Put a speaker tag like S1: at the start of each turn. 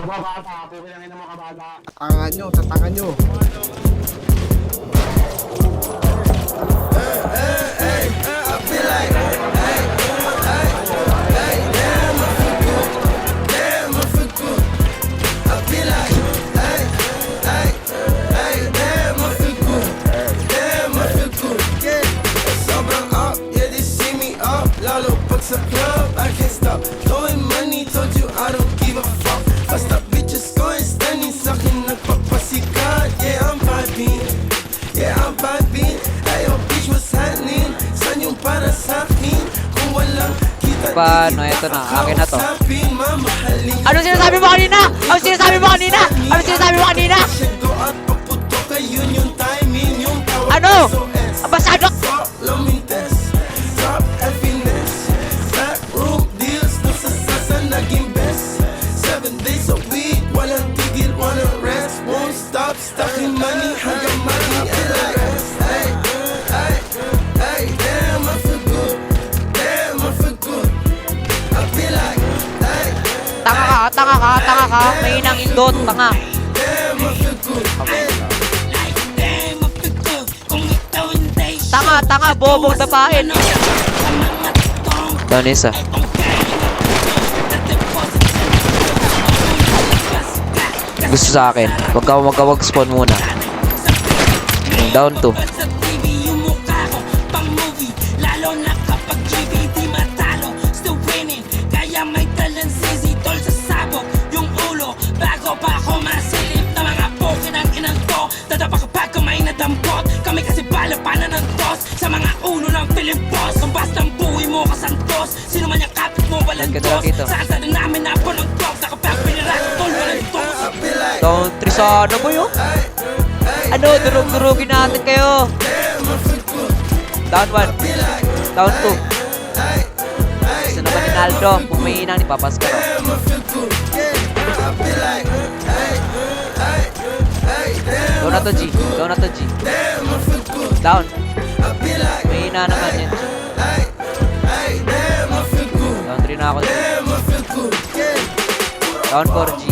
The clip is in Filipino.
S1: Kababata, pupilangin ng mga kabata.
S2: Tatangan nyo.
S3: Sa club, I can't stop throwing money, told you I don't give a fuck. Basta bitches going standing, sa akin nagpapasikat. Yeah, I'm vibing, ayo bitch, what's happening? Saan yung para sa akin? Kung walang kita
S4: Paano? Ito na, akin na to.
S3: Ano
S4: sinasabi mo kanina? Ano sinasabi mo kanina? Ano sinasabi mo kanina? Ano? Abasado!
S3: Stuck in money, hanggang money and the rest. Hey, damn, I feel good. Damn, I feel good. I feel like, hey.
S4: Tanga ka. May inang indot, tanga.
S3: Damn, I feel good.
S4: Tanga, bobong dapain. Down isa. Gusto sa akin. Wag spawn muna. Down to.
S5: Kami kasi bala pana ng tos sa mga ulo ng Pilimpos. Ang bastang buhay mo kasantos. Sino man yung kapit mo walang tos. Saan sa namin na po ng tos. Nakapag pinirak tol walang tos.
S4: Down 3 sana boy oh. Ano, durug-durugin natin kayo. Down 1. Down 2. Gusto naman ni Naldo. Kung may inang ipapas ka ro. Down na to G. Down. May ina naman yan. Down 3 na ako. Down 4 G.